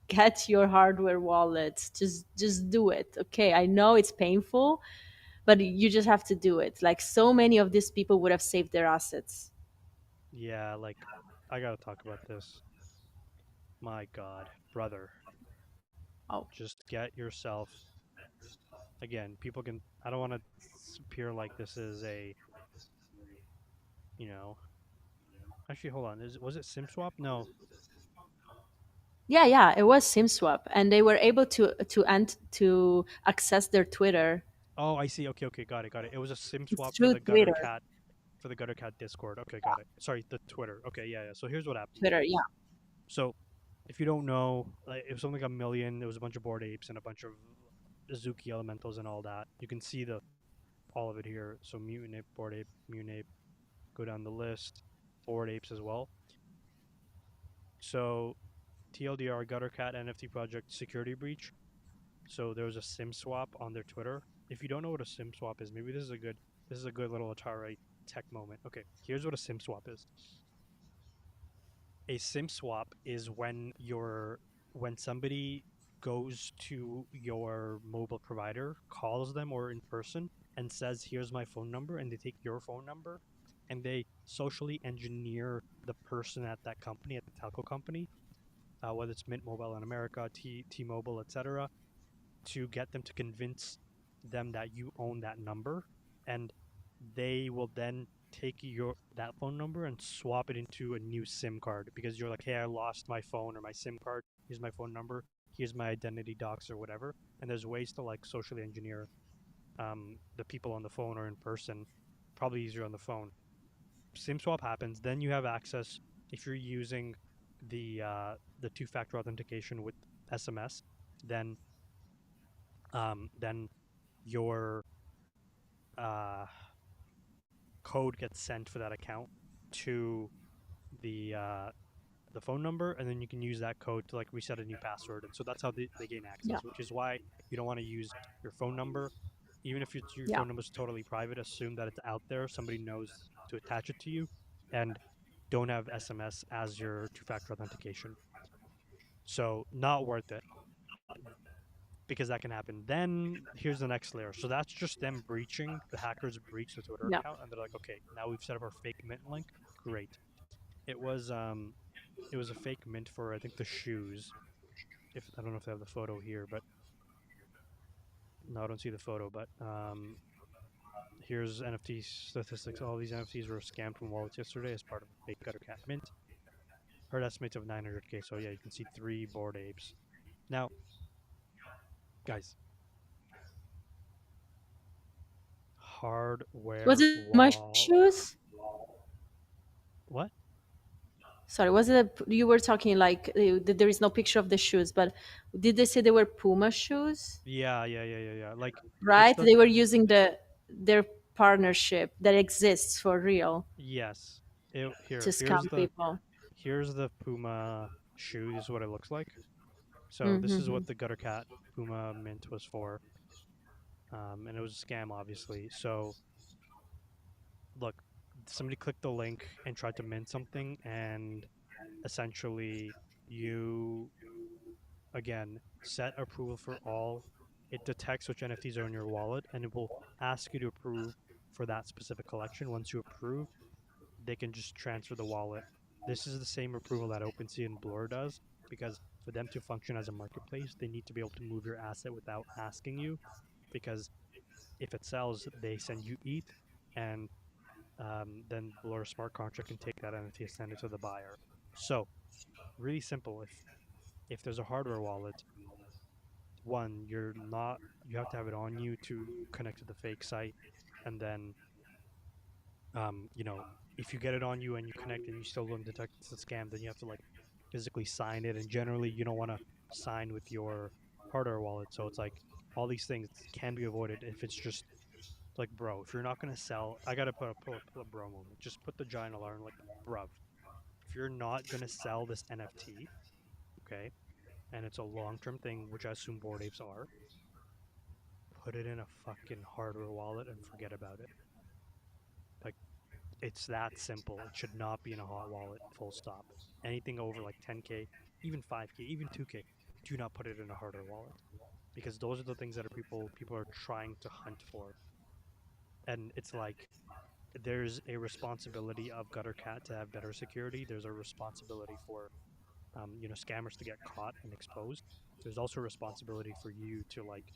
Get your hardware wallets. Just do it. Okay, I know it's painful, but you just have to do it. Like, so many of these people would have saved their assets. Yeah, like I gotta talk about this. My God, brother, Oh, just get yourself. Again, people can. I don't want to appear like this is a, you know. Actually, hold on. Was it SimSwap? No. yeah, yeah, it was SimSwap, and they were able to access their Twitter Oh, I see. Okay, okay, got it, got it. It was a SimSwap for through the Gutter Twitter. Cat Discord. Okay, got it. Sorry, the Twitter. Okay, yeah, yeah. So here's what happened. Twitter, yeah, So if you don't know, like, it was something like a million. It was a bunch of bored apes and a bunch of Azuki elementals and all that. You can see the all of it here. So mutant ape, bored ape, mutant ape. Go down the list. Bored apes as well. So TLDR Gutter Cat NFT project security breach. So there was a SIM swap on their Twitter. If you don't know what a SIM swap is, maybe this is a good little Atari tech moment. Okay, here's what a SIM swap is. A SIM swap is when somebody goes to your mobile provider, calls them or in person and says, "Here's my phone number," and they take your phone number and they socially engineer the person at that company, at the telco company, whether it's Mint Mobile in America, T-Mobile, etc., to get them to convince them that you own that number, and they will then take your that phone number and swap it into a new SIM card because you're like, hey, I lost my phone or my SIM card. Here's my phone number. Here's my identity docs or whatever. And there's ways to like socially engineer the people on the phone or in person. Probably easier on the phone. SIM swap happens, then you have access if you're using the two-factor authentication with SMS. Then your uh, code gets sent for that account to the uh, the phone number, and then you can use that code to like reset a new password. And so that's how they gain yeah, access, which is why you don't want to use your phone number, even if your yeah, phone number is totally private. Assume that it's out there. Somebody knows to attach it to you, and don't have SMS as your two-factor authentication. So not worth it because that can happen. Then here's the next layer. So that's just them breaching. The hackers breach the Twitter yeah. account, and they're like, okay, now we've set up our fake mint link. Great. It was um, it was a fake mint for I think the shoes. If I don't know if they have the photo here, but no, I don't see the photo. But here's NFT statistics. All these NFTs were scammed from wallets yesterday as part of a fake Gutter Cat mint. Heard estimates of 900K. So yeah, you can see three bored apes. Now, guys, Was hardware it my wall. shoes? What? Sorry, was it you were talking like there is no picture of the shoes, but did they say they were Puma shoes? Yeah, yeah, yeah, yeah, yeah. Like it's Right? the They were using their partnership that exists for real yes. to Here's scam the people. Puma shoe. This is what it looks like. So this is Mm-hmm. what the Gutter Cat Puma mint was for, and it was a scam, obviously. So look, somebody clicked the link and tried to mint something, and essentially you again set approval for all. It detects which NFTs are in your wallet, and it will ask you to approve for that specific collection. Once you approve, they can just transfer the wallet. This is the same approval that OpenSea and Blur does, because for them to function as a marketplace, they need to be able to move your asset without asking you, because if it sells, they send you ETH, and then Blur smart contract can take that NFT and send it to the buyer. So really simple. If there's a hardware wallet, one, you're not you have to have it on you to connect to the fake site, and then you know, if you get it on you and you connect and you still don't detect it's a scam, then you have to like physically sign it. And generally, you don't want to sign with your hardware wallet. So it's like all these things can be avoided if it's just like, bro, if you're not gonna sell, I gotta put a bro moment. Just put the giant alarm, like, bruv, if you're not gonna sell this NFT, okay, and it's a long term thing, which I assume board apes are, put it in a fucking hardware wallet and forget about it. Like, It's that simple. It should not be in a hot wallet, full stop. Anything over like 10K, even 5K, even 2K, do not put it in a harder wallet because those are the things that are people are trying to hunt for. And it's like there's a responsibility of Gutter Cat to have better security. There's a responsibility for scammers to get caught and exposed. There's also a responsibility for you to like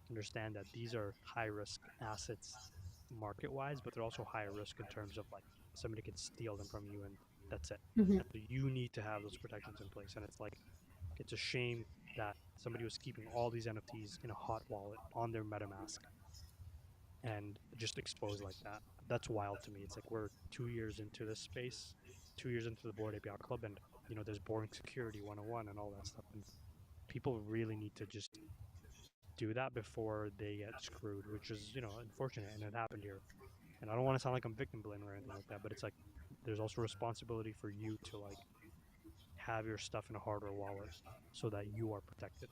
understand that these are high risk assets market wise, but they're also high risk in terms of like somebody could steal them from you and that's it. Mhm. And so you need to have those protections in place. And it's like it's a shame that somebody was keeping all these NFTs in a hot wallet on their MetaMask and just exposed like that. That's wild to me. It's like we're 2 years into this space, 2 years into the Board Ape Yacht Club, and there's boring security 101 and all that stuff. And people really need to just do that before they get screwed, which is unfortunate, and it happened here. And I don't want to sound like I'm victim blaming or anything like that, but it's like there's also responsibility for you to like have your stuff in a hardware wallet so that you are protected.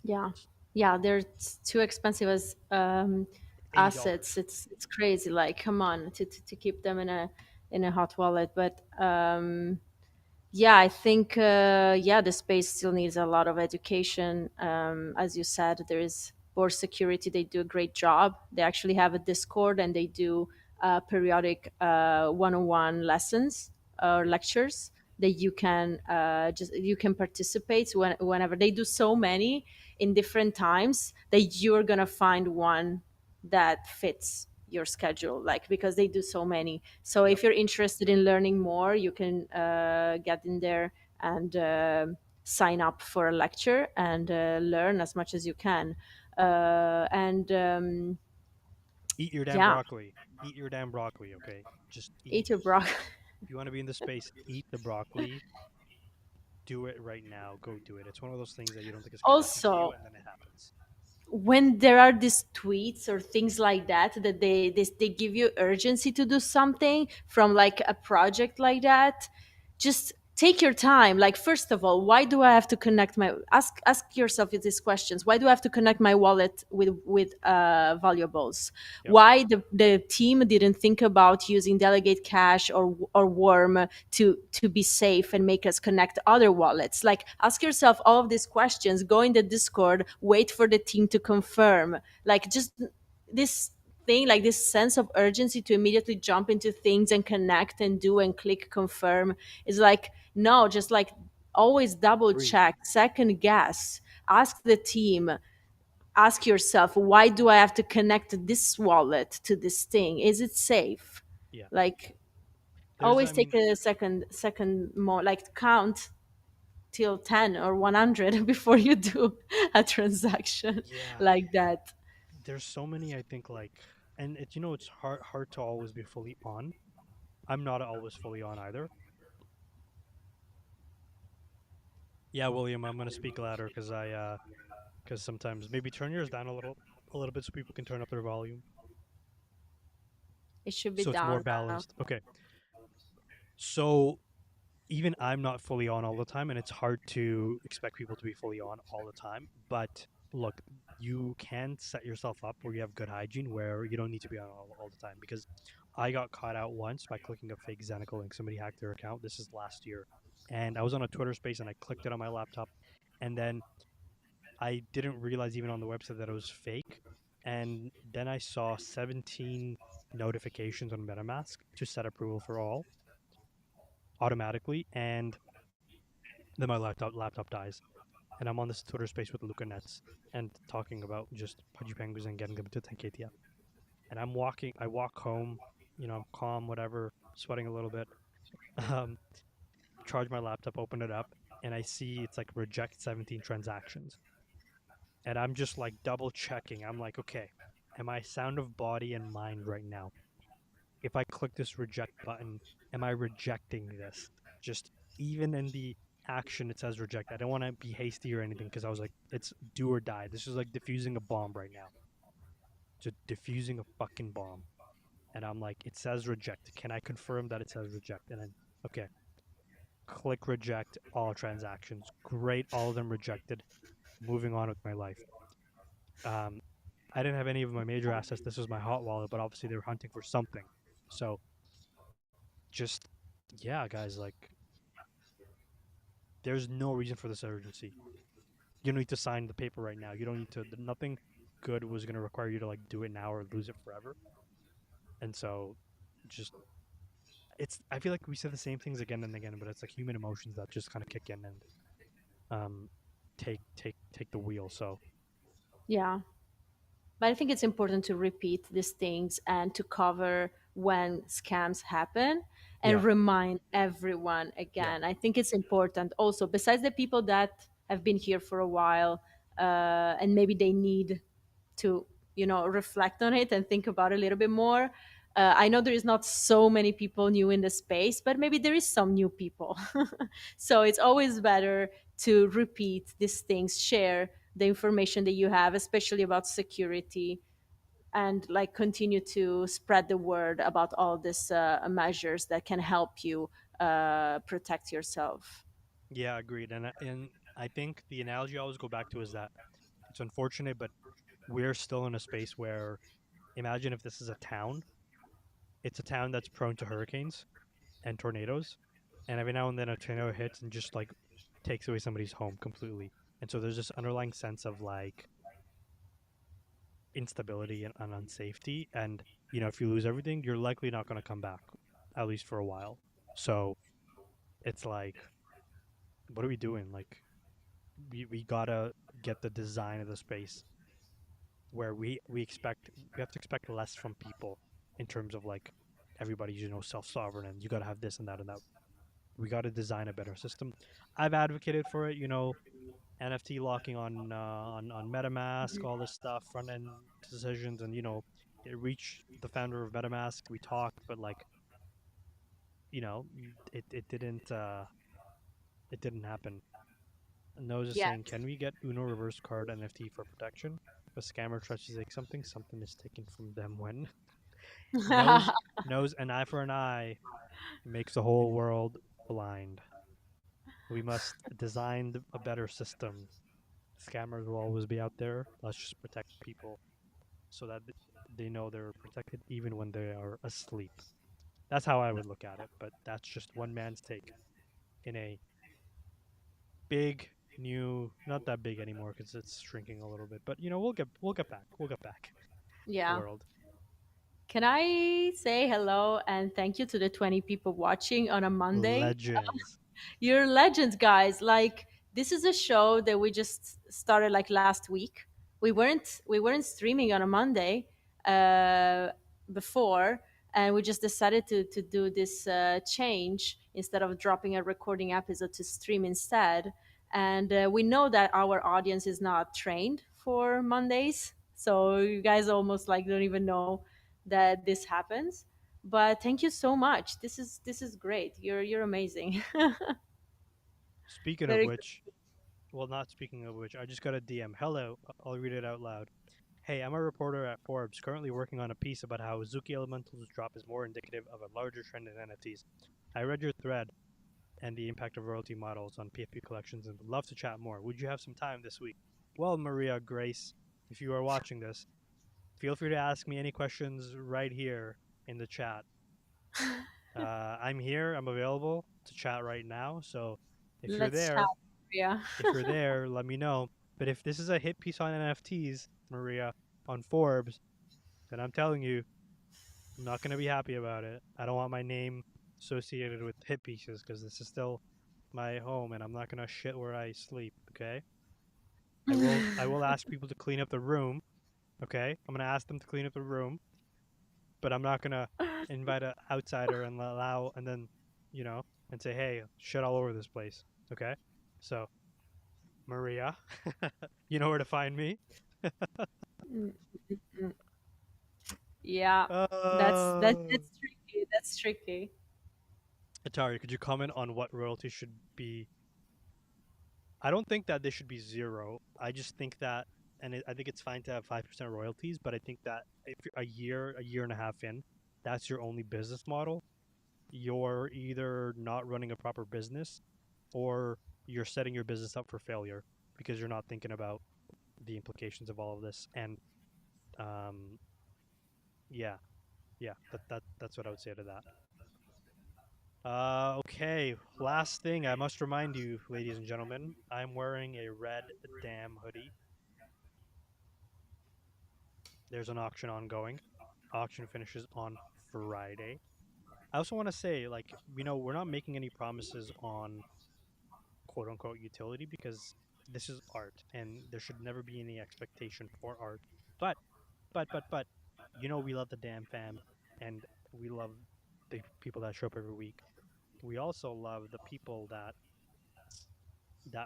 Yeah, yeah, they're too expensive as assets. $80. It's crazy. Like, come on, to keep them in a hot wallet. But yeah, I think yeah, the space still needs a lot of education. As you said, there is board security. They do a great job. They actually have a Discord and they do periodic one-on-one lessons or lectures that you can participate whenever. They do so many in different times that you're gonna find one that fits your schedule, like, because they do so many. So Yep. if you're interested in learning more, you can get in there and sign up for a lecture and learn as much as you can. And Eat your damn yeah, broccoli. Eat your damn broccoli, okay? Just eat. eat your broccoli. If you want to be in the space, eat the broccoli. Do it right now. Go do it. It's one of those things that you don't think is going to happen to you, Also, and then it happens. when there are these tweets or things like that that they give you urgency to do something from like a project like that, just take your time. Like, first of all, why do I have to connect my ask yourself these questions. Why do I have to connect my wallet with valuables? Yep. Why the team didn't think about using delegate cash or worm to be safe and make us connect other wallets? Like, ask yourself all of these questions, go in the Discord, wait for the team to confirm. Like, just this thing, like this sense of urgency to immediately jump into things and connect and do and click confirm is like, no, just like always double Breathe. check, second guess, ask the team, ask yourself, why do I have to connect this wallet to this thing? Is it safe? Yeah. Like, There's, always I take mean, a second more, like count till 10 or 100 before you do a transaction yeah. like that. There's so many, I think, like, and it's hard to always be fully on. I'm not always fully on either. Yeah, William, I'm gonna speak louder because sometimes maybe turn yours down a little bit so people can turn up their volume It should be so it's more down now. balanced. Okay. So even I'm not fully on all the time, and it's hard to expect people to be fully on all the time. But look, you can set yourself up where you have good hygiene, where you don't need to be on all the time. Because I got caught out once by clicking a fake Xenical link. Somebody hacked their account. This is last year, and I was on a Twitter space, and I clicked it on my laptop, and then I didn't realize even on the website that it was fake. And then I saw 17 notifications on MetaMask to set approval for all automatically, and then my laptop dies, and I'm on this Twitter space with Luca Nets and talking about just pudgy penguins and getting them to 10 KTF. And I walk home, I'm calm, whatever, sweating a little bit. Um, Charge my laptop, open it up, and I see it's like reject 17 transactions. And I'm just like double checking. I'm like, okay, am I sound of body and mind right now? If I click this reject button, am I rejecting this? Just even in the action, it says reject. I don't want to be hasty or anything because I was like, it's do or die. This is like diffusing a bomb right now. Just diffusing a fucking bomb. And I'm like, it says reject. Can I confirm that it says reject? And then, okay, click reject all transactions. Great, all of them rejected. Moving on with my life. Um, I didn't have any of my major assets. This was my hot wallet, but obviously they were hunting for something. So just yeah, guys, like there's no reason for this urgency. You don't need to sign the paper right now. You don't need to. Nothing good was going to require you to like do it now or lose it forever. And so, just it's. I feel like we say the same things again and again, but it's like human emotions that just kind of kick in and um take the wheel. So Yeah. But I think it's important to repeat these things and to cover when scams happen and yeah, remind everyone yeah, again. I think it's important also, besides the people that have been here for a while and maybe they need to, reflect on it and think about it a little bit more. I know there is not so many people new in the space, but maybe there is some new people. So it's always better to repeat these things, share the information that you have, especially about security, and like continue to spread the word about all these measures that can help you protect yourself. yeah. Agreed. And I think the analogy I always go back to is that it's unfortunate, but we're still in a space where imagine if this is a town. It's a town that's prone to hurricanes and tornadoes, and every now and then a tornado hits and just like takes away somebody's home completely. And so there's this underlying sense of like instability and unsafety. And if you lose everything, you're likely not going to come back, at least for a while. So it's like, what are we doing? Like, we gotta get the design of the space where we have to expect less from people in terms of like everybody's self sovereign and you gotta have this and that and that. We got to design a better system. I've advocated for it, NFT locking on MetaMask, all this stuff, front end decisions, and it reached the founder of MetaMask. We talked, but like it didn't happen. And Nose is Yeah. saying, can we get Uno reverse card NFT for protection? If a scammer tries to take something, something is taken from them. When nose knows an eye for an eye makes the whole world blind. We must design a better system. Scammers will always be out there. Let's just protect people so that they know they're protected even when they are asleep. That's how I would look at it, but that's just one man's take in a big new, not that big anymore because it's shrinking a little bit. But we'll get back Yeah. world. Can I say hello and thank you to the 20 people watching on a Monday? Legends. You're legends, guys. Like, this is a show that we just started like last week. We weren't streaming on a Monday uh, before, and we just decided to do this change instead of dropping a recording episode to stream instead. And we know that our audience is not trained for Mondays, so you guys almost like don't even know that this happens. But thank you so much. This is great. You're amazing. Speaking of Very which, well, not speaking of which, I just got a DM. Hello, I'll read it out loud. Hey, I'm a reporter at Forbes, currently working on a piece about how Azuki Elemental's drop is more indicative of a larger trend in NFTs. I read your thread and the impact of royalty models on PFP collections and would love to chat more. Would you have some time this week? Well, Maria Grace, if you are watching this, feel free to ask me any questions right here in the chat. I'm here. I'm available to chat right now. So if you're Let's chat, there, Maria. let me know. But if this is a hit piece on NFTs, Maria, on Forbes, then I'm telling you, I'm not going to be happy about it. I don't want my name associated with hit pieces because this is still my home and I'm not going to shit where I sleep, okay? I will ask people to clean up the room, okay? I'm going to ask them to clean up the room, but I'm not going to invite an outsider and allow and then, and say, "Hey, shit all over this place." Okay? So, Maria, you know where to find me. Mm, mm, mm. Yeah, that's that, Uh, that's tricky. That's tricky. Atari, could you comment on what royalties should be? I don't think that they should be zero. I just think that, I think it's fine to have 5% royalties, but I think that if you're a year and a half in, that's your only business model, you're either not running a proper business or you're setting your business up for failure because you're not thinking about the implications of all of this. And um, yeah, Yeah, that's what I would say to that. Okay. Last thing, I must remind you, ladies and gentlemen, I'm wearing a red damn hoodie. There's an auction ongoing. Auction finishes on Friday. I also want to say, like, we're not making any promises on quote unquote utility because this is art and there should never be any expectation for art. But, but, we love the damn fam and we love the people that show up every week. We also love the people that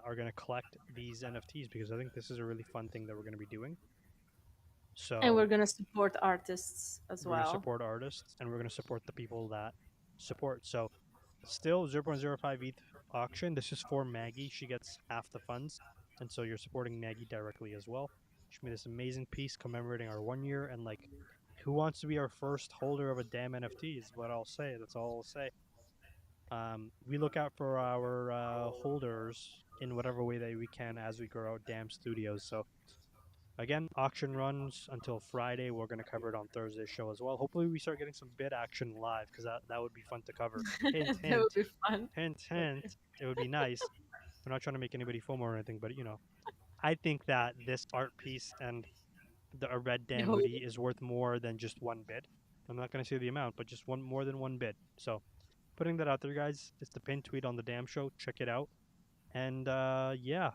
are going to collect these NFTs because I think this is a really fun thing that we're going to be doing. And we're So gonna support artists as we're going to well. support artists and we're going to support the people that support. So still 0.05 ETH auction. This is for Maggie. She gets half the funds. And so you're supporting Maggie directly as well. She made this amazing piece commemorating our 1 year. And like, who wants to be our first holder of a damn NFT is what I'll say. That's all I'll say. We look out for our holders in whatever way that we can as we grow out damn studios. So again, auction runs until Friday. We're going to cover it on Thursday's show as well. Hopefully, we start getting some bid action live because that would be fun to cover. Hint, That would hint, be fun. hint, hint. It would be nice. We're not trying to make anybody FOMO or anything, but I think that this art piece and a red damn No. hoodie is worth more than just one bid. I'm not going to say the amount, but just one more than one bid. So putting that out there, guys. It's the pinned tweet on the damn show. Check it out. And yeah,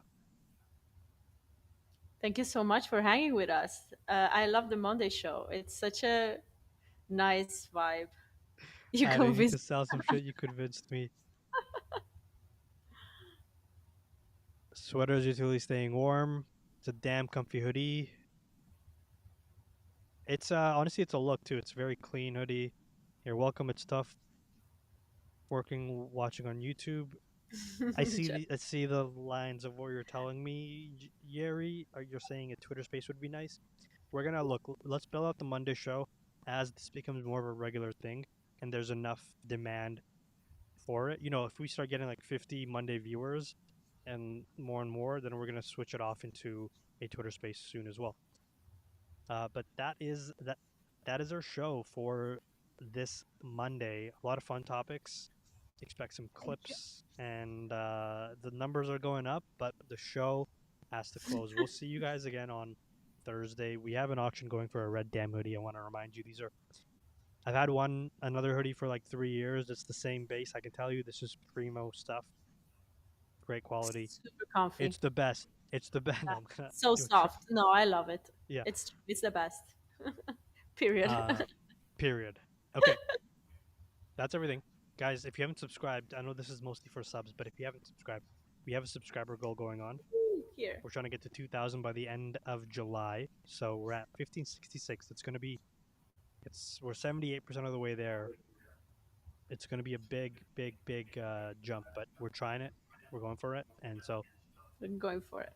Thank you so much for hanging with us. I love the Monday show. It's such a nice vibe. You I didn't need to convinced. sell some shit. You convinced me. Sweater's usually staying warm. It's a damn comfy hoodie. It's honestly it's a look too. It's a very clean hoodie. You're welcome. It's tough working watching on YouTube. I see the lines of what you're telling me, Yeri. Or you're saying a Twitter space would be nice. We're gonna look. Let's build out the Monday show as this becomes more of a regular thing, and there's enough demand for it. If we start getting like 50 Monday viewers and more, then we're gonna switch it off into a Twitter space soon as well. But that is our show for this Monday. A lot of fun topics. Expect some Thank you. clips, and the numbers are going up, but the show has to close. We'll see you guys again on Thursday. We have an auction going for a red damn hoodie. I want to remind you, I've had another hoodie for like 3 years. It's the same base. I can tell you this is primo stuff. Great quality. Super comfy. It's the best. It's the best. Yeah. No, I'm gonna So do a try. soft. No, I love it. Yeah. It's the best. Period. Uh, period. Okay. That's everything. Guys, if you haven't subscribed, I know this is mostly for subs, but if you haven't subscribed, we have a subscriber goal going on. Here. We're trying to get to 2,000 by the end of July. So we're at 1566. It's going to be, we're 78% of the way there. It's going to be a big, big, big jump, but we're trying it. We're going for it. And so I'm going for it.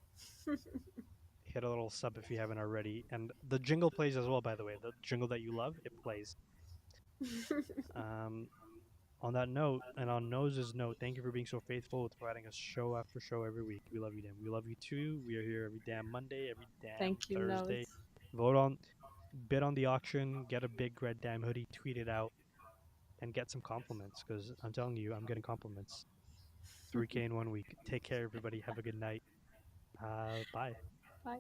hit a little sub if you haven't already. And the jingle plays as well, by the way. The jingle that you love, it plays. Um, on that note, and on Nose's note, thank you for being so faithful with providing us show after show every week. We love you, damn. We love you too. We are here every damn Monday, every damn Thank you, Thursday. Nose. Bid on the auction, get a big red damn hoodie, tweet it out, and get some compliments. Because I'm telling you, I'm getting compliments. 3K in 1 week. Take care, everybody. Have a good night. Bye. Bye.